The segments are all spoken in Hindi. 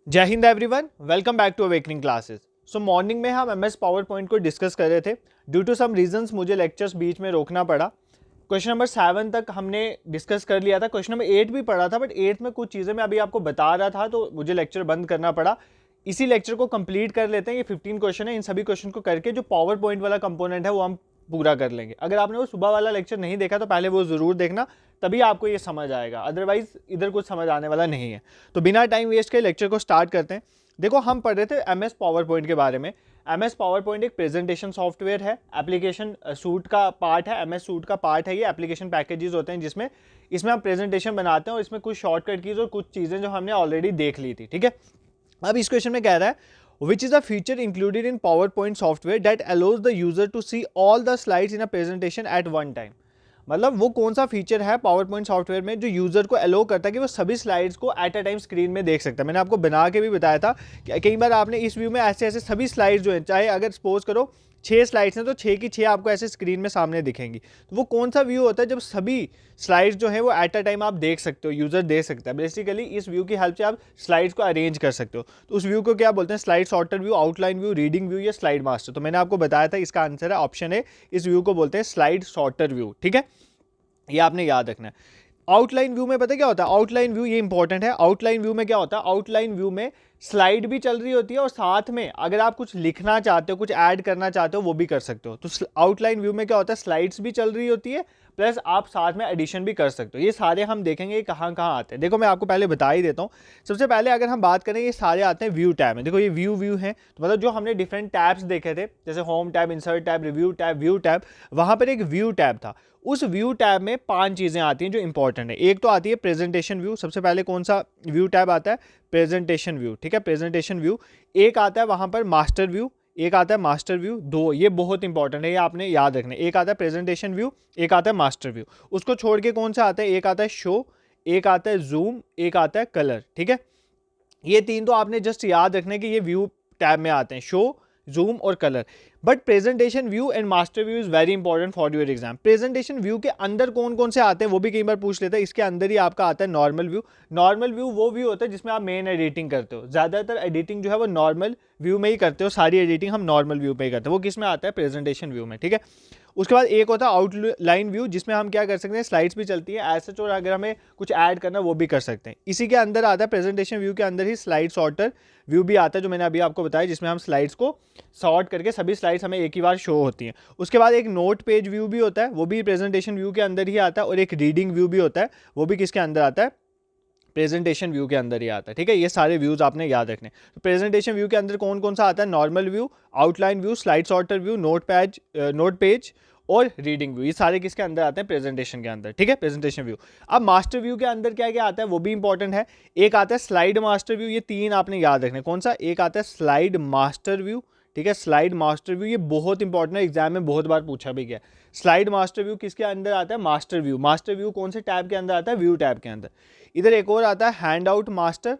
जय हिंद everyone, welcome back to awakening classes. So morning में हम एमएस पावर पॉइंट को डिस्कस कर रहे थे। ड्यू टू सम रीजंस मुझे लेक्चर्स बीच में रोकना पड़ा। क्वेश्चन नंबर 7 तक हमने डिस्कस कर लिया था, क्वेश्चन नंबर 8 भी पढ़ा था, बट 8 में कुछ चीज़ें मैं अभी आपको बता रहा था तो मुझे लेक्चर बंद करना पड़ा। इसी लेक्चर को कंप्लीट कर लेते हैं। ये 15 क्वेश्चन है, इन सभी क्वेश्चन को करके जो पावर पॉइंट वाला कंपोनेंट है वो हम पूरा कर लेंगे। अगर आपने वो सुबह वाला लेक्चर नहीं देखा तो पहले वो ज़रूर देखना, तभी आपको ये समझ आएगा, अदरवाइज इधर कुछ समझ आने वाला नहीं है। तो बिना टाइम वेस्ट के लेक्चर को स्टार्ट करते हैं। देखो, हम पढ़ रहे थे एमएस पावर पॉइंट के बारे में। एमएस पावर पॉइंट एक प्रेजेंटेशन सॉफ्टवेयर है, एप्लीकेशन सूट का पार्ट है, एमएस सूट का पार्ट है। ये एप्लीकेशन पैकेजेस होते हैं जिसमें इसमें हम प्रेजेंटेशन बनाते हैं और इसमें कुछ शॉर्टकट कीज और कुछ चीज़ें जो हमने ऑलरेडी देख ली थी। ठीक है, अब इस क्वेश्चन में कह रहा है which is a feature included in PowerPoint software that allows the user to see all the slides in a presentation at one time। मतलब वो कौन सा फीचर है पावर पॉइंट सॉफ्टवेयर में जो यूजर को अलो करता है कि वो सभी स्लाइड्स को एट अ टाइम स्क्रीन में देख सकता है। मैंने आपको बना के भी बताया था कि कई बार आपने इस व्यू में ऐसे ऐसे सभी स्लाइड्स जो हैं, चाहे अगर सपोज करो 6 स्लाइड्स हैं तो 6 की 6 आपको ऐसे स्क्रीन में सामने दिखेंगी। तो वो कौन सा व्यू होता है जब सभी स्लाइड्स जो है वो एट अ टाइम आप देख सकते हो, यूजर देख सकता है। बेसिकली इस व्यू की हेल्प से आप स्लाइड्स को अरेंज कर सकते हो। तो उस व्यू को क्या बोलते हैं? Slide sorter view, outline view, reading view या स्लाइड मास्टर। तो मैंने आपको बताया था इसका आंसर है ऑप्शन ए, इस व्यू को बोलते हैं स्लाइड सॉर्टर व्यू। ठीक है, ये आपने याद रखना है। आउटलाइन व्यू में पता क्या होता है? आउटलाइन व्यू, ये इंपॉर्टेंट है। आउटलाइन व्यू में क्या होता है? आउटलाइन व्यू में स्लाइड भी चल रही होती है और साथ में अगर आप कुछ लिखना चाहते हो, कुछ ऐड करना चाहते हो, वो भी कर सकते हो। तो आउटलाइन व्यू में क्या होता है? स्लाइड्स भी चल रही होती है प्लस आप साथ में एडिशन भी कर सकते हो। ये सारे हम देखेंगे कहाँ कहाँ आते हैं। देखो, मैं आपको पहले बता ही देता हूँ। सबसे पहले अगर हम बात करें, ये सारे आते हैं व्यू टैब में। देखो, ये व्यू है, तो मतलब जो हमने डिफरेंट टैब्स देखे थे जैसे home tab, insert tab, review tab, view tab, वहाँ पर एक व्यू टैब था। उस व्यू टैब में 5 चीज़ें आती हैं जो इंपॉर्टेंट है। एक तो आती है प्रेजेंटेशन व्यू। सबसे पहले कौन सा व्यू टैब आता है? Presentation view. ठीक है, प्रेजेंटेशन व्यू। एक आता है वहाँ पर मास्टर व्यू, एक आता है मास्टर व्यू। दो, ये बहुत इंपॉर्टेंट है, ये आपने याद रखना है। एक आता है प्रेजेंटेशन व्यू, एक आता है मास्टर व्यू। उसको छोड़ के कौन सा आता है? एक आता है शो, एक आता है जूम, एक आता है कलर। ठीक है, ये 3 तो आपने जस्ट याद रखने कि ये व्यू टैब में आते हैं, शो, जूम और colour. But presentation view and master view is very important for your exam. Presentation view के अंदर कौन कौन से आते हैं वो भी कई बार पूछ लेते हैं। इसके अंदर ही आपका आता है नॉर्मल व्यू। नॉर्मल व्यू वो व्यू होता है जिसमें आप मेन एडिटिंग करते हो। ज्यादातर एडिटिंग जो है वो नॉर्मल व्यू में ही करते हो, सारी एडिटिंग हम नॉर्मल व्यू पे ही करते हैं। वो किस में आता है? प्रेजेंटेशन व्यू में। ठीक है, उसके बाद एक होता है आउटलाइन व्यू, जिसमें हम क्या कर सकते हैं? स्लाइड्स भी चलती है ऐसे, और अगर हमें कुछ ऐड करना वो भी कर सकते हैं। इसी के अंदर आता है प्रेजेंटेशन व्यू के अंदर ही स्लाइड सॉर्टर व्यू भी आता है, जो मैंने अभी आपको बताया, जिसमें हम स्लाइड्स को सॉर्ट करके सभी स्लाइड्स हमें एक ही बार शो होती हैं। उसके बाद एक नोट पेज व्यू भी होता है, वो भी प्रेजेंटेशन व्यू के अंदर ही आता है। और एक रीडिंग व्यू भी होता है, वो भी किसके अंदर आता है? प्रेजेंटेशन व्यू के अंदर ही आता है। ठीक है, ये सारे व्यूज आपने याद रखने। तो प्रेजेंटेशन व्यू के अंदर कौन कौन सा आता है? Normal view, outline view, slide sorter view, note page और रीडिंग व्यू। ये सारे किसके अंदर आते हैं? प्रेजेंटेशन के अंदर। ठीक है, प्रेजेंटेशन व्यू। अब मास्टर व्यू के अंदर क्या क्या आता है वो भी इंपॉर्टेंट है। एक आता है स्लाइड मास्टर व्यू। ये 3 आपने याद रखने। कौन सा? एक आता है स्लाइड मास्टर व्यू। ठीक है, स्लाइड मास्टर व्यू, ये बहुत इंपॉर्टेंट है, एग्जाम में बहुत बार पूछा भी गया। स्लाइड मास्टर व्यू किसके अंदर आता है? Master view. मास्टर व्यू कौन से टैब के अंदर आता है? व्यू टैब के अंदर। इधर एक और आता है hand out master,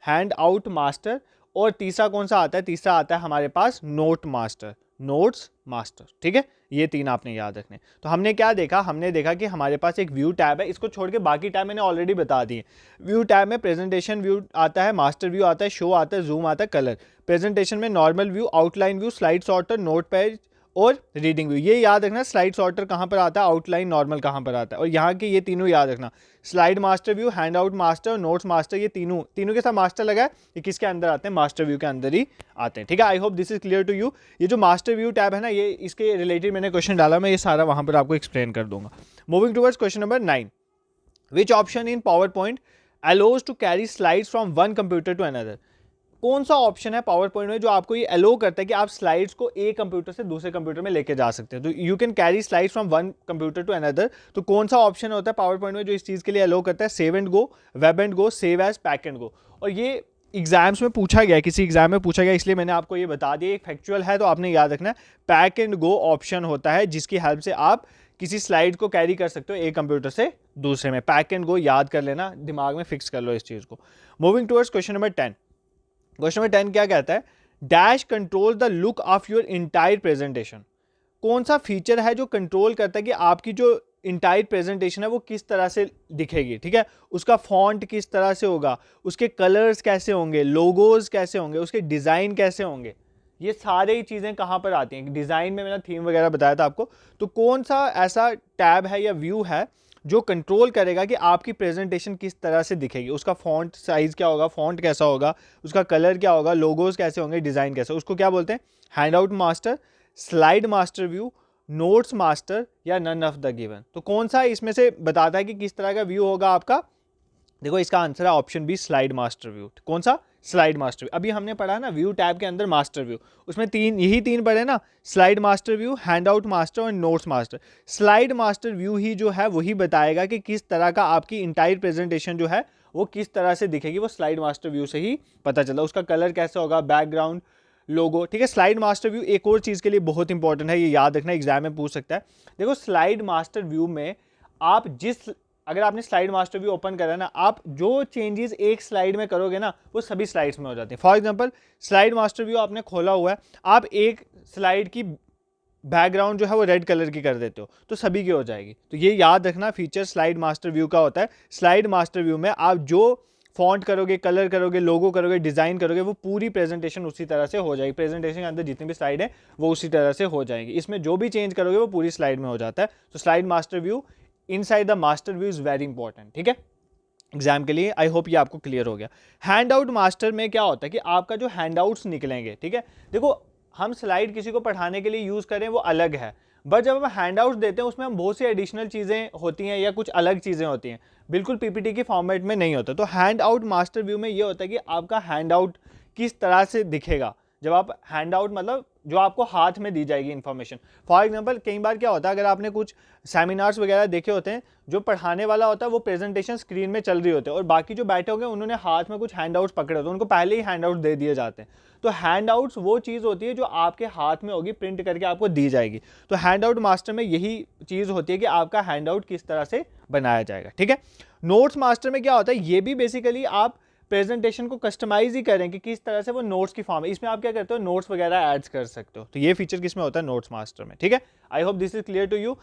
hand out master. और तीसरा कौन सा आता है? तीसरा आता है हमारे पास नोट मास्टर, नोट्स मास्टर। ठीक है, ये 3 आपने याद रखने। तो हमने क्या देखा? हमने देखा कि हमारे पास एक व्यू टैब है, इसको छोड़ के बाकी टैब मैंने ऑलरेडी बता दिए। व्यू टैब में प्रेजेंटेशन व्यू आता है, मास्टर व्यू आता है, शो आता है, जूम आता है, कलर। प्रेजेंटेशन में normal view, outline view, slide sorter, note page और रीडिंग व्यू। ये याद रखना, स्लाइड सॉर्टर कहाँ पर आता है, आउटलाइन, नॉर्मल कहाँ पर आता है। और यहाँ के ये तीनों याद रखना, slide master view, handout master और नोट्स मास्टर। ये तीनों के साथ मास्टर लगा है, ये किसके अंदर आते हैं? मास्टर व्यू के अंदर ही आते हैं। ठीक है, I hope this is clear to you. ये जो मास्टर व्यू टैब है ना, ये इसके रिलेटेड मैंने क्वेश्चन डाला, मैं ये सारा वहाँ पर आपको एक्सप्लेन कर दूंगा। Moving towards question number 9, which option in power point allows to carry slides from one computer to another? कौन सा ऑप्शन है पावर पॉइंट में जो आपको ये अलो करता है कि आप स्लाइड्स को एक कंप्यूटर से दूसरे कंप्यूटर में लेके जा सकते हैं? तो you can carry slides from one computer to another. तो कौन सा ऑप्शन होता है पावर पॉइंट में जो इस चीज के लिए अलो करता है? Save and go, web and go, save as, pack and go. और ये एग्जाम्स में पूछा गया, किसी एग्जाम में पूछा गया, इसलिए मैंने आपको ये बता दिया। एक फैक्चुअल है तो आपने याद रखना है, पैक एंड गो ऑप्शन होता है जिसकी हेल्प से आप किसी स्लाइड को कैरी कर सकते हो एक कंप्यूटर से दूसरे में। पैक एंड गो याद कर लेना, दिमाग में फिक्स कर लो इस चीज को। Moving towards question number 10। Question number 10 क्या कहता है? Dash control the look of your entire presentation. कौन सा फीचर है जो कंट्रोल करता है कि आपकी जो इंटायर प्रेजेंटेशन है वो किस तरह से दिखेगी, ठीक है, उसका फॉन्ट किस तरह से होगा, उसके कलर्स कैसे होंगे, लोगोज कैसे होंगे, उसके डिज़ाइन कैसे होंगे, ये सारी ही चीज़ें कहाँ पर आती हैं। डिज़ाइन में मैंने थीम वगैरह बताया था आपको। तो कौन सा ऐसा टैब है या व्यू है जो कंट्रोल करेगा कि आपकी प्रेजेंटेशन किस तरह से दिखेगी, उसका फॉन्ट साइज़ क्या होगा, फॉन्ट कैसा होगा, उसका कलर क्या होगा, लोगोज कैसे होंगे, डिज़ाइन कैसे, उसको क्या बोलते हैं, hand out master, slide master view, notes master या नन ऑफ द गिवन। तो कौन सा इसमें से बताता है कि किस तरह का व्यू होगा आपका? देखो इसका आंसर है option B, slide master view. कौन सा? Slide master view. अभी हमने पढ़ा ना व्यू टैब के अंदर मास्टर व्यू, उसमें यही तीन पढ़े ना, slide master view, handout master और notes master. Slide master view ही जो है वही बताएगा कि किस तरह का आपकी इंटायर प्रेजेंटेशन जो है वो किस तरह से दिखेगी, वो स्लाइड मास्टर व्यू से ही पता चला। उसका कलर कैसा होगा, बैकग्राउंड, लोगो, ठीक है। स्लाइड मास्टर व्यू एक और चीज़ के लिए बहुत इंपॉर्टेंट है, ये याद रखना, एग्जाम में पूछ सकता है। देखो स्लाइड मास्टर व्यू में आप अगर आपने स्लाइड मास्टर व्यू ओपन करा ना, आप जो चेंजेस एक स्लाइड में करोगे ना वो सभी स्लाइड्स में हो जाती हैं। For example slide master view आपने खोला हुआ है, आप एक स्लाइड की बैकग्राउंड जो है वो रेड कलर की कर देते हो तो सभी की हो जाएगी। तो ये याद रखना, फीचर स्लाइड मास्टर व्यू का होता है। स्लाइड मास्टर व्यू में आप जो फॉन्ट करोगे, कलर करोगे, लोगो करोगे, डिज़ाइन करोगे, वो पूरी प्रेजेंटेशन उसी तरह से हो जाएगी। प्रेजेंटेशन के अंदर जितनी भी स्लाइड है वो उसी तरह से हो जाएगी। इसमें जो भी चेंज करोगे वो पूरी स्लाइड में हो जाता है। तो slide master view inside the master view is very important, ठीक है, एग्जाम के लिए। आई होप ये आपको क्लियर हो गया। हैंड आउट मास्टर में क्या होता है कि आपका जो हैंड आउट्स निकलेंगे, ठीक है, देखो हम स्लाइड किसी को पढ़ाने के लिए यूज़ करें वो अलग है, बट जब हम हैंड आउट्स देते हैं उसमें हम बहुत सी एडिशनल चीज़ें होती हैं या कुछ अलग चीज़ें होती हैं, बिल्कुल पीपीटी के फॉर्मेट में नहीं होता। तो हैंड आउट मास्टर व्यू में ये होता है कि आपका हैंड आउट किस तरह से दिखेगा जब आप हैंड आउट, मतलब जो आपको हाथ में दी जाएगी इन्फॉर्मेशन। फॉर एग्जांपल कई बार क्या होता है, अगर आपने कुछ सेमिनार्स वगैरह देखे होते हैं, जो पढ़ाने वाला होता है वो प्रेजेंटेशन स्क्रीन में चल रही होती है और बाकी जो बैठे होंगे उन्होंने हाथ में कुछ हैंड आउट्स पकड़े होते हैं, उनको पहले ही हैंड आउट दे दिए जाते हैं। तो हैंड आउट्स वो चीज़ होती है जो आपके हाथ में होगी, प्रिंट करके आपको दी जाएगी। तो हैंड आउट मास्टर में यही चीज़ होती है कि आपका हैंड आउट किस तरह से बनाया जाएगा, ठीक है। नोट्स मास्टर में क्या होता है, ये भी बेसिकली आप प्रेजेंटेशन को कस्टमाइज ही करें कि किस तरह से वो नोट्स की फॉर्म है। इसमें आप क्या करते हो, नोट्स वगैरह ऐड कर सकते हो। तो ये फीचर किसमें होता है, नोट्स मास्टर में, ठीक है। I hope this is clear to you.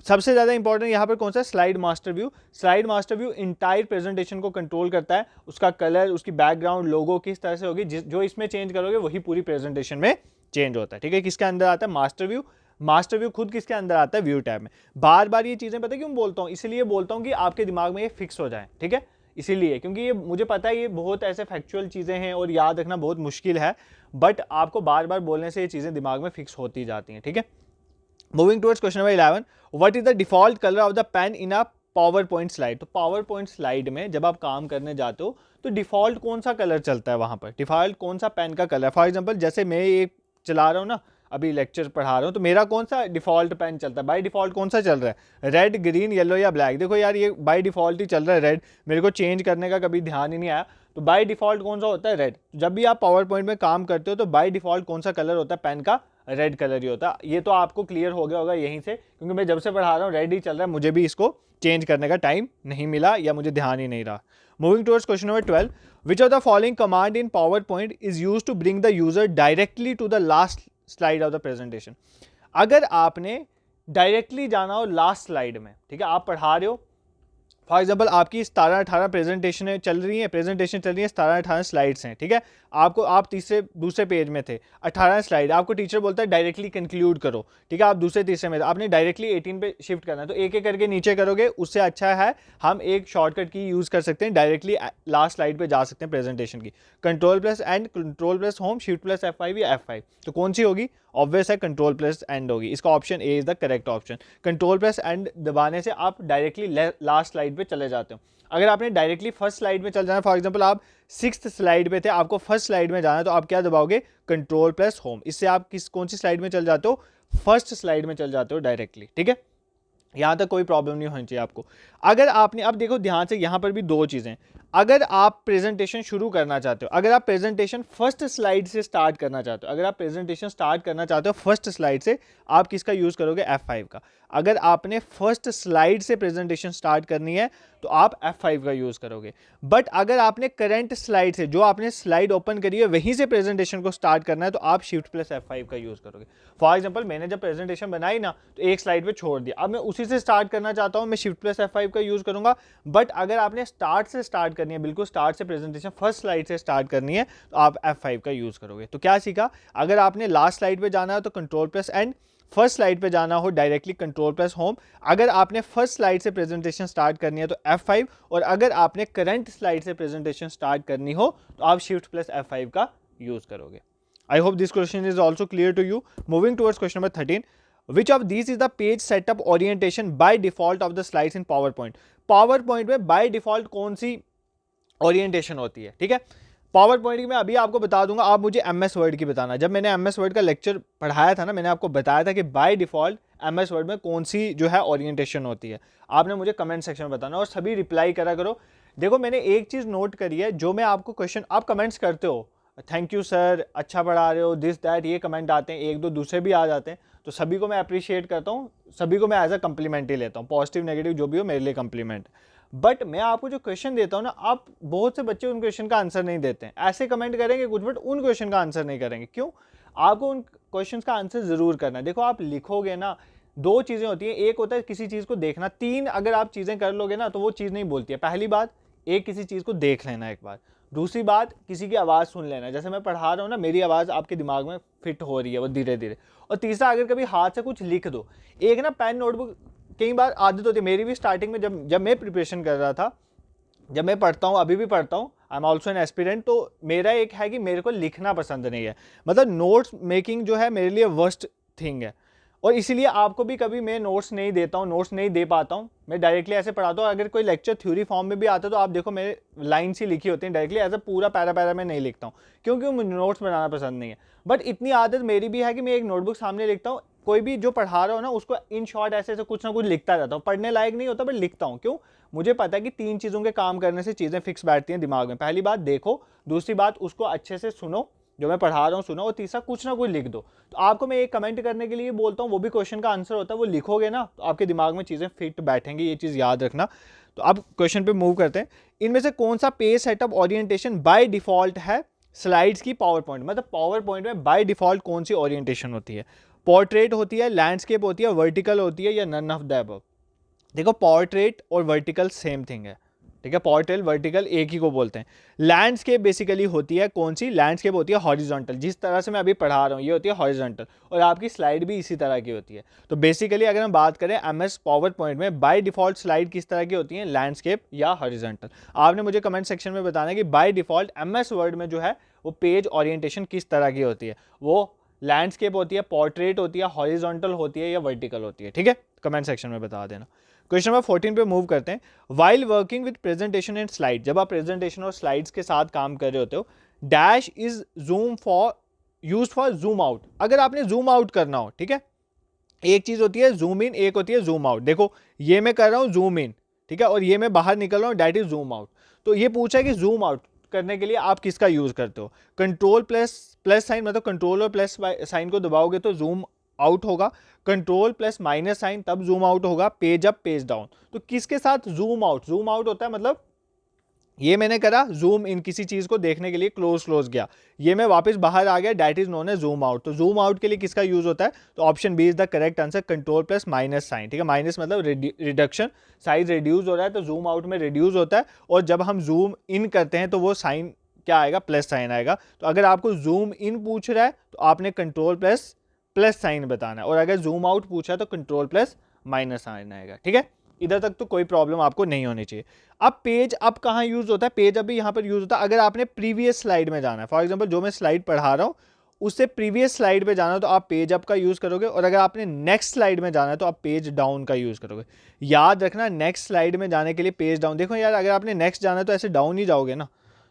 सबसे ज़्यादा इंपॉर्टेंट यहाँ पर कौन सा है, slide master view. Slide master view entire presentation को कंट्रोल करता है, उसका कलर, उसकी बैकग्राउंड, लोगो किस तरह से होगी, जो इसमें चेंज करोगे वही पूरी प्रेजेंटेशन में चेंज होता है, ठीक है। किसके अंदर आता है, मास्टर व्यू। मास्टर व्यू खुद किसके अंदर आता है, व्यू टैब में। बार बार ये चीज़ें पता है क्यों बोलता हूँ, इसलिए बोलता हूँ कि आपके दिमाग में ये फिक्स हो जाए, ठीक है, इसीलिए, क्योंकि ये मुझे पता है ये बहुत ऐसे फैक्चुअल चीज़ें हैं और याद रखना बहुत मुश्किल है, बट आपको बार बार बोलने से ये चीज़ें दिमाग में फिक्स होती जाती हैं, ठीक है। Moving towards question number 11, what is the default colour of the pain in a power point slide. तो पावर पॉइंट स्लाइड में जब आप काम करने जाते हो तो डिफॉल्ट कौन सा कलर चलता है वहाँ पर, डिफॉल्ट कौन सा पेन का कलर। फॉर एग्जाम्पल जैसे मैं ये चला रहा हूँ ना, अभी लेक्चर पढ़ा रहा हूँ, तो मेरा कौन सा डिफॉल्ट पेन चलता है, बाय डिफॉल्ट कौन सा चल रहा है, रेड, ग्रीन, येलो या ब्लैक। देखो यार ये बाय डिफॉल्ट ही चल रहा है रेड, मेरे को चेंज करने का कभी ध्यान ही नहीं आया। तो बाय डिफॉल्ट कौन सा होता है, रेड। जब भी आप पावर पॉइंट में काम करते हो तो बाय डिफॉल्ट कौन सा कलर होता है पेन का, रेड कलर ही होता है। ये तो आपको क्लियर हो गया होगा यहीं से, क्योंकि मैं जब से पढ़ा रहा हूँ रेड ही चल रहा है, मुझे भी इसको चेंज करने का टाइम नहीं मिला या मुझे ध्यान ही नहीं रहा। Moving towards question number 12, which of the following command in PowerPoint is use to bring the user directly to the last slide of the presentation. अगर आपने डायरेक्टली जाना हो लास्ट स्लाइड में, ठीक है, आप पढ़ा रहे हो, फॉर एग्जाम्पल आपकी 17-18 प्रेजेंटेशन चल रही है 17-18 स्लाइड्स हैं, ठीक है, आप दूसरे पेज में थे, 18 स्लाइड, आपको टीचर बोलता है डायरेक्टली कंक्लूड करो, ठीक है, आप दूसरे तीसरे में, आपने डायरेक्टली 18 पे शिफ्ट करना है, तो एक एक करके नीचे करोगे, उससे अच्छा है हम एक शॉर्टकट की यूज़ कर सकते हैं, डायरेक्टली लास्ट स्लाइड पे जा सकते हैं प्रेजेंटेशन की। Control plus and, control plus home, shift plus F5 या F5, तो कौन सी होगी, ऑब्वियस है कंट्रोल प्लस एंड होगी। इसका option A is the correct option. Control plus and दबाने से आप डायरेक्टली लास्ट स्लाइड पे चले जाते हो। अगर आपने डायरेक्टली फर्स्ट स्लाइड में चल जाना, फॉर एग्जांपल आप 6th स्लाइड पे थे, आपको फर्स्ट स्लाइड में जाना है, तो आप क्या दबाओगे, कंट्रोल प्लस होम। इससे आप कौन सी स्लाइड में चल जाते हो, फर्स्ट स्लाइड में चल जाते हो डायरेक्टली, ठीक है। यहाँ तक कोई प्रॉब्लम नहीं होनी चाहिए आपको। अगर आपने, अब देखो ध्यान से, यहाँ पर भी दो चीज़ें, अगर आप प्रेजेंटेशन शुरू करना चाहते हो, अगर आप प्रेजेंटेशन फर्स्ट स्लाइड से स्टार्ट करना चाहते हो, अगर आप प्रेजेंटेशन स्टार्ट करना चाहते हो फर्स्ट स्लाइड से, आप किसका यूज़ करोगे? F5 का। अगर आपने फर्स्ट स्लाइड से प्रेजेंटेशन स्टार्ट करनी है तो आप F5 का यूज़ करोगे। बट अगर आपने करंट स्लाइड से, जो आपने स्लाइड ओपन करी है वहीं से प्रेजेंटेशन को स्टार्ट करना है, तो आप Shift+F5 का यूज़ करोगे। फॉर एग्जाम्पल मैंने जब प्रेजेंटेशन बनाई ना, तो एक स्लाइड पे छोड़ दिया, अब मैं उसी से स्टार्ट करना चाहता हूँ, मैं Shift+F5 का यूज़ करूँगा। बट अगर आपने स्टार्ट से स्टार्ट करनी है, बिल्कुल स्टार्ट से प्रेजेंटेशन फर्स्ट स्लाइड से स्टार्ट करनी है, तो आप F5 का यूज़ करोगे। तो क्या सीखा? अगर आपने लास्ट स्लाइड पे जाना है तो Ctrl+N, फर्स्ट स्लाइड पे जाना हो डायरेक्टली Ctrl+Home। अगर आपने फर्स्ट स्लाइड से प्रेजेंटेशन स्टार्ट करनी है तो F5, और अगर आपने करंट स्लाइड से प्रेजेंटेशन स्टार्ट करनी हो तो आप Shift+F5 का यूज़ करोगे। I hope this question is also clear to you. Moving towards question number 13. Which of these is the page setup orientation by default of the slides in PowerPoint? PowerPoint में by default कौन सी orientation होती है? ठीक है, PowerPoint की मैं अभी आपको बता दूंगा, आप मुझे MS Word की बताना। जब मैंने MS Word का लेक्चर पढ़ाया था ना, मैंने आपको बताया था कि by default MS Word में कौन सी जो है orientation होती है। आपने मुझे कमेंट सेक्शन में बताना और सभी रिप्लाई करा करो। देखो मैंने एक चीज़ नोट करी है, जो मैं आपको क्वेश्चन, आप कमेंट्स करते हो, थैंक यू सर, अच्छा पढ़ा रहे हो, दिस दैट, ये कमेंट आते हैं, एक दो दूसरे भी आ जाते हैं, तो सभी को मैं अप्रिशिएट करता हूँ, सभी को मैं एज अ कम्प्लीमेंट ही लेता हूँ, पॉजिटिव नेगेटिव जो भी हो मेरे लिए कम्प्लीमेंट। बट मैं आपको जो क्वेश्चन देता हूँ ना, आप बहुत से बच्चे उन क्वेश्चन का आंसर नहीं देते हैं, ऐसे कमेंट करेंगे कुछ बट उन क्वेश्चन का आंसर नहीं करेंगे। क्यों? आपको उन क्वेश्चन का आंसर जरूर करना है। देखो आप लिखोगे ना, दो चीज़ें होती हैं, एक होता है किसी चीज़ को देखना, तीन अगर आप चीज़ें कर लोगे ना तो वो चीज़ नहीं बोलती है। पहली बात, एक किसी चीज़ को देख लेना एक बार, दूसरी बात किसी की आवाज़ सुन लेना, जैसे मैं पढ़ा रहा हूँ ना, मेरी आवाज़ आपके दिमाग में फिट हो रही है वो धीरे धीरे, और तीसरा अगर कभी हाथ से कुछ लिख दो, एक ना पेन नोटबुक, कई बार आदत होती है मेरी भी स्टार्टिंग में, जब मैं प्रिपरेशन कर रहा था, जब मैं पढ़ता हूँ, अभी भी पढ़ता हूँ, I am also an aspirant, तो मेरा एक है कि मेरे को लिखना पसंद नहीं है, मतलब नोट्स मेकिंग जो है मेरे लिए वर्स्ट थिंग है, और इसीलिए आपको भी कभी मैं नोट्स नहीं देता हूँ, नोट्स नहीं दे पाता हूँ, मैं डायरेक्टली ऐसे पढ़ाता हूँ। अगर कोई लेक्चर थ्योरी फॉर्म में भी आता है तो आप देखो मेरे लाइन्स ही लिखी होती हैं, डायरेक्टली ऐसा पूरा पैरा पैरा में नहीं लिखता हूँ, क्योंकि मुझे नोट्स बनाना पसंद नहीं है। बट इतनी आदत मेरी भी है कि मैं एक नोटबुक सामने लिखता हूँ, कोई भी जो पढ़ा रहा हो ना उसको इन शॉर्ट ऐसे ऐसे कुछ ना कुछ लिखता रहता हूँ, पढ़ने लायक नहीं होता बट लिखता हूँ। क्यों? मुझे पता है कि तीन चीज़ों के काम करने से चीज़ें फिक्स बैठती हैं दिमाग में। पहली बात देखो, दूसरी बात उसको अच्छे से सुनो, जो मैं पढ़ा रहा हूँ सुनो, और तीसरा कुछ ना कुछ लिख दो। तो आपको मैं एक कमेंट करने के लिए बोलता हूँ, वो भी क्वेश्चन का आंसर होता है, वो लिखोगे ना तो आपके दिमाग में चीज़ें फिट बैठेंगी, ये चीज़ याद रखना। तो अब क्वेश्चन पे मूव करते हैं। इनमें से कौन सा page setup orientation by default है स्लाइड्स की पावर पॉइंट? मतलब पावर पॉइंट में बाय डिफॉल्ट कौन सी ओरिएंटेशन होती है? पोर्ट्रेट होती है, लैंडस्केप होती है, वर्टिकल होती है, या नन ऑफ द अबव? देखो पोर्ट्रेट और वर्टिकल सेम थिंग है, ठीक है, पोर्ट्रेट वर्टिकल एक ही को बोलते हैं। लैंडस्केप बेसिकली होती है कौन सी? लैंडस्केप होती है हॉरिजॉन्टल, जिस तरह से मैं अभी पढ़ा रहा हूँ ये होती है हॉरिजॉन्टल, और आपकी स्लाइड भी इसी तरह की होती है। तो बेसिकली अगर हम बात करें MS पावर पॉइंट में बाय डिफॉल्ट स्लाइड किस तरह की होती है, लैंडस्केप या हॉरिजॉन्टल? आपने मुझे कमेंट सेक्शन में बताना है कि बाय डिफॉल्ट MS वर्ड में जो है वो पेज ओरिएंटेशन किस तरह की होती है, वो लैंडस्केप होती है, पोर्ट्रेट होती है, हॉरिजॉन्टल होती है, या वर्टिकल होती है? ठीक है, कमेंट सेक्शन में बता देना। क्वेश्चन नंबर 14 पे मूव करते हैं। While working with presentation and slide, जब आप प्रेजेंटेशन और स्लाइड्स के साथ काम कर रहे होते हो, dash is zoom for use for zoom out. अगर आपने जूम आउट करना हो, ठीक है, एक चीज होती है जूम इन, एक होती है जूम आउट। देखो ये मैं कर रहा हूँ जूम इन, ठीक है, और ये मैं बाहर निकल रहा हूँ, डैट इज जूम आउट। तो ये पूछा है कि जूम आउट करने के लिए आप किसका यूज करते हो? कंट्रोल प्लस साइन, मतलब कंट्रोल और प्लस साइन को दबाओगे तो जूम आउट होगा, कंट्रोल प्लस माइनस साइन तब जूम आउट होगा, पेज अप पेज डाउन। तो किसके साथ जूम आउट होता है? मतलब ये मैंने करा जूम इन, किसी चीज को देखने के लिए क्लोज गया, ये मैं वापस बाहर आ गया, that is known as zoom out. तो जूम आउट के लिए किसका यूज होता है? तो option B is the correct answer, control plus minus sign, ठीक है, माइनस मतलब रिडक्शन, साइज रिड्यूस हो रहा है तो जूम आउट में रिड्यूस होता है, और जब हम जूम इन करते हैं तो वो साइन क्या आएगा? प्लस साइन आएगा। तो अगर आपको जूम इन पूछ रहा है तो आपने कंट्रोल प्लस साइन बताना है, और अगर जूम आउट पूछा है तो कंट्रोल प्लस माइनस साइन आएगा, ठीक है। इधर तक तो कोई प्रॉब्लम आपको नहीं होनी चाहिए। अब पेज अप कहाँ यूज होता है? पेज अप भी यहाँ पर यूज होता है अगर आपने प्रीवियस स्लाइड में जाना है। फॉर एग्जांपल जो मैं स्लाइड पढ़ा रहा हूँ उससे प्रीवियस स्लाइड पे जाना है तो आप पेज अप का यूज करोगे, और अगर आपने नेक्स्ट स्लाइड में जाना है तो आप पेज डाउन का यूज करोगे। याद रखना, नेक्स्ट स्लाइड में जाने के लिए पेज डाउन। देखो यार, अगर आपने नेक्स्ट जाना है तो ऐसे डाउन ही जाओगे ना,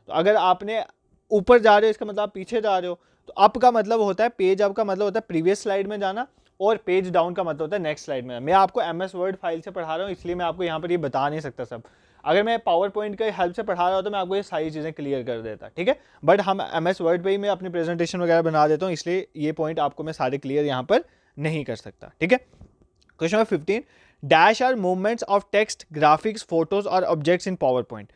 तो अगर आपने ऊपर जा रहे हो इसका मतलब आप पीछे जा रहे हो। तो अप का मतलब होता है, पेज अप का मतलब होता है प्रीवियस स्लाइड में जाना, और पेज डाउन का मतलब होता है नेक्स्ट स्लाइड में। मैं आपको MS वर्ड फाइल से पढ़ा रहा हूँ इसलिए मैं आपको यहाँ पर ये बता नहीं सकता सब। अगर मैं पावर पॉइंट की हेल्प से पढ़ा रहा हूँ तो मैं आपको ये सारी चीज़ें क्लियर कर देता, ठीक है। बट हम MS वर्ड पे ही मैं अपनी प्रेजेंटेशन वगैरह बना देता हूँ, इसलिए ये पॉइंट आपको मैं सारे क्लियर यहाँ पर नहीं कर सकता, ठीक है। Question number 15, dash are movements of text, graphics, photos और ऑब्जेक्ट्स इन पावर पॉइंट।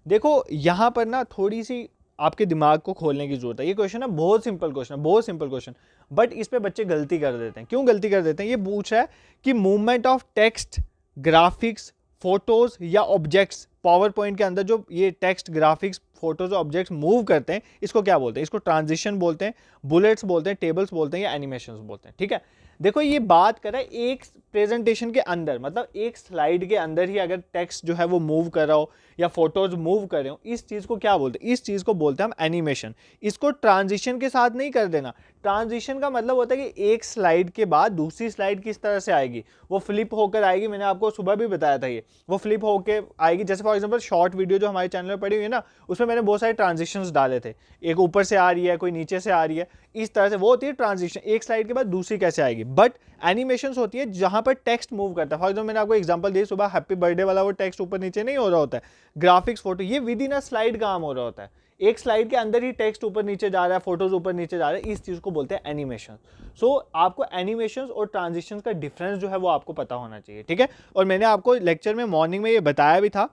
देखो यहाँ पर ना थोड़ी सी आपके दिमाग को खोलने की जरूरत है। ये क्वेश्चन है बहुत सिंपल क्वेश्चन है, बहुत सिंपल क्वेश्चन, बट इस पे बच्चे गलती कर देते हैं। क्यों गलती कर देते हैं? ये पूछ रहा है कि movement of text, graphics, photos या ऑब्जेक्ट्स पावर पॉइंट के अंदर जो ये टेक्स्ट, ग्राफिक्स, फोटोज और ऑब्जेक्ट्स मूव करते हैं, इसको क्या बोलते हैं? इसको ट्रांजिशन बोलते हैं, बुलेट्स बोलते हैं, टेबल्स बोलते हैं या एनिमेशंस बोलते हैं, ठीक है। देखो ये बात कर रहा है एक प्रेजेंटेशन के अंदर, मतलब एक स्लाइड के अंदर ही अगर टेक्स्ट जो है वो मूव कर रहा हो या फोटोज मूव कर रहे हो, इस चीज को क्या बोलते हैं? इस चीज को बोलते हैं हम एनिमेशन। इसको ट्रांजिशन के साथ नहीं कर देना। ट्रांजिशन का मतलब होता है कि एक स्लाइड के बाद दूसरी स्लाइड किस तरह से आएगी, वो फ्लिप होकर आएगी। मैंने आपको सुबह भी बताया था ये, वो फ्लिप होकर आएगी। जैसे फॉर एग्जांपल शॉर्ट वीडियो जो हमारे चैनल में पड़ी हुई है ना, उसमें मैंने बहुत सारे ट्रांजिशंस डाले थे, एक ऊपर से आ रही है, कोई नीचे से आ रही है, इस तरह से वो होती है ट्रांजिशन। एक स्लाइड के बाद दूसरी कैसे आएगी। बट एनिमेशंस होती है जहां पर टेक्स्ट मूव करता है। फॉर एग्जांपल मैंने आपको एग्जांपल दी, सुबह हैप्पी बर्थडे वाला वो टेक्स्ट ऊपर नीचे नहीं हो रहा होता है, ग्राफिक्स, फोटो, ये विद इन अ स्लाइड काम हो रहा होता है। एक स्लाइड के अंदर ही टेक्स्ट ऊपर नीचे जा रहा है, फोटोज ऊपर नीचे जा रहे हैं, इस चीज को बोलते हैं एनिमेशन। सो आपको एनिमेशंस और ट्रांजिशंस का डिफरेंस जो है वो आपको पता होना चाहिए, ठीक है। और मैंने आपको लेक्चर में मॉर्निंग में ये बताया भी था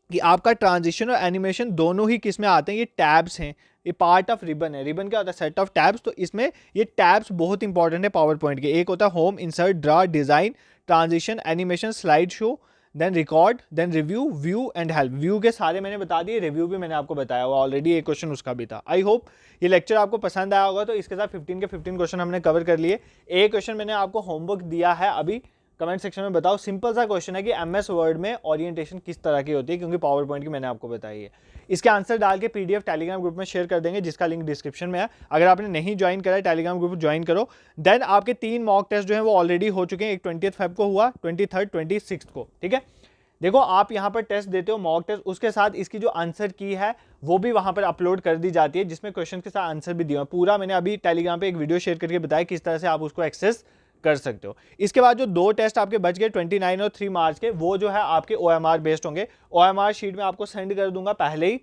कि आपका ट्रांजिशन और एनिमेशन दोनों ही किस में आते हैं? ये टैब्स हैं, ये पार्ट ऑफ रिबन है। रिबन क्या होता है? Set of tabs. तो इसमें ये टैब्स बहुत इंपॉर्टेंट है पावर पॉइंट के। एक होता है home, insert, draw, design, transition, animation, slide show, then record, then review, view and help. View के सारे मैंने बता दिए, रिव्यू भी मैंने आपको बताया हुआ ऑलरेडी, एक क्वेश्चन उसका भी था। आई होप ये लेक्चर आपको पसंद आया होगा। तो इसके साथ 15 के 15 क्वेश्चन हमने कवर कर लिए। एक क्वेश्चन मैंने आपको होमवर्क दिया है, अभी कमेंट सेक्शन में बताओ। सिंपल सा क्वेश्चन है कि MS वर्ड में ओरिएंटेशन किस तरह की होती है, क्योंकि पावर पॉइंट की मैंने आपको बताई है। इसके आंसर डाल के PDF टेलीग्राम ग्रुप में शेयर कर देंगे, जिसका लिंक डिस्क्रिप्शन में है। अगर आपने नहीं ज्वाइन करा है टेलीग्राम ग्रुप ज्वाइन करो। देन आपके 3 मॉक टेस्ट जो है वो ऑलरेडी हो चुके हैं। एक 20 फेब को हुआ, 23, 26 को, ठीक है। देखो आप यहाँ पर टेस्ट देते हो मॉक टेस्ट, उसके साथ इसकी जो आंसर की है वो भी वहाँ पर अपलोड कर दी जाती है, जिसमें क्वेश्चन के साथ आंसर भी दिया। पूरा मैंने अभी टेलीग्राम पे एक वीडियो शेयर करके बताया किस तरह से आप उसको एक्सेस कर सकते हो। इसके बाद जो 2 टेस्ट आपके बच गए 29 और 3 मार्च के, वो जो है आपके OMR बेस्ड होंगे। OMR शीट में आपको सेंड कर दूंगा पहले ही,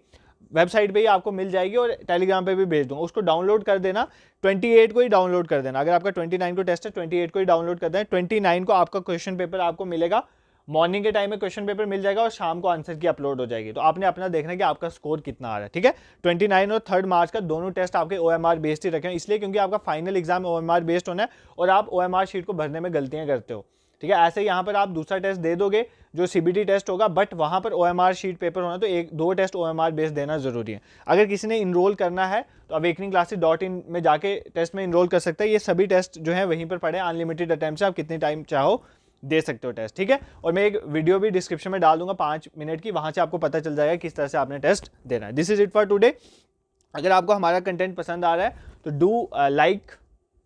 वेबसाइट पे ही आपको मिल जाएगी और टेलीग्राम पे भी भेज दूंगा। उसको डाउनलोड कर देना, 28 को ही डाउनलोड कर देना। अगर आपका 29 को टेस्ट है, 28 को ही डाउनलोड कर देना। 29 को आपका क्वेश्चन पेपर आपको मिलेगा, मॉर्निंग के टाइम में क्वेश्चन पेपर मिल जाएगा और शाम को आंसर की अपलोड हो जाएगी। तो आपने अपना देखना है कि आपका स्कोर कितना आ रहा है, ठीक है। 29 और 3 मार्च का दोनों टेस्ट आपके OMR बेस्ड ही रखे हैं, इसलिए क्योंकि आपका फाइनल एग्जाम OMR बेस्ड होना है और आप OMR शीट को भरने में गलतियां करते हो, ठीक है। ऐसे यहाँ पर आप दूसरा टेस्ट दे दोगे जो CBT टेस्ट होगा, बट वहाँ पर OMR शीट पेपर होना, तो 1-2 टेस्ट OMR बेस्ड देना जरूरी है। अगर किसी ने इनरोल करना है तो awakeningclasses.in में जाके टेस्ट में इनरोल कर सकता है। ये सभी टेस्ट जो है वहीं पर पढ़े, अनलिमिटेड अटेम्प्ट से आप कितने टाइम चाहो दे सकते हो टेस्ट, ठीक है। और मैं एक वीडियो भी डिस्क्रिप्शन में डाल दूंगा 5 मिनट की, वहां से आपको पता चल जाएगा किस तरह से आपने टेस्ट देना है। This is it for today. अगर आपको हमारा कंटेंट पसंद आ रहा है तो डू लाइक,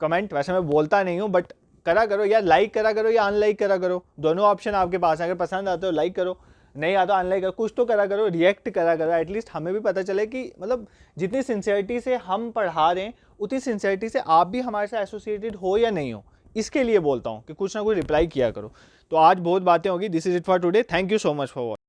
कमेंट। वैसे मैं बोलता नहीं हूँ बट करा करो, या लाइक करा करो या अनलाइक करा करो, दोनों ऑप्शन आपके पास है। अगर पसंद आते हो लाइक करो, नहीं आता अनलाइक करो, कुछ तो करा करो, रिएक्ट करा करो। एटलीस्ट हमें भी पता चले कि मतलब जितनी सिंसियरिटी से हम पढ़ा रहे हैं उतनी सिंसियरिटी से आप भी हमारे साथ एसोसिएटेड हो या नहीं हो, इसके लिए बोलता हूँ कि कुछ ना कुछ रिप्लाई किया करो। तो आज बहुत बातें होगी। This is it for today. Thank you so much for watching.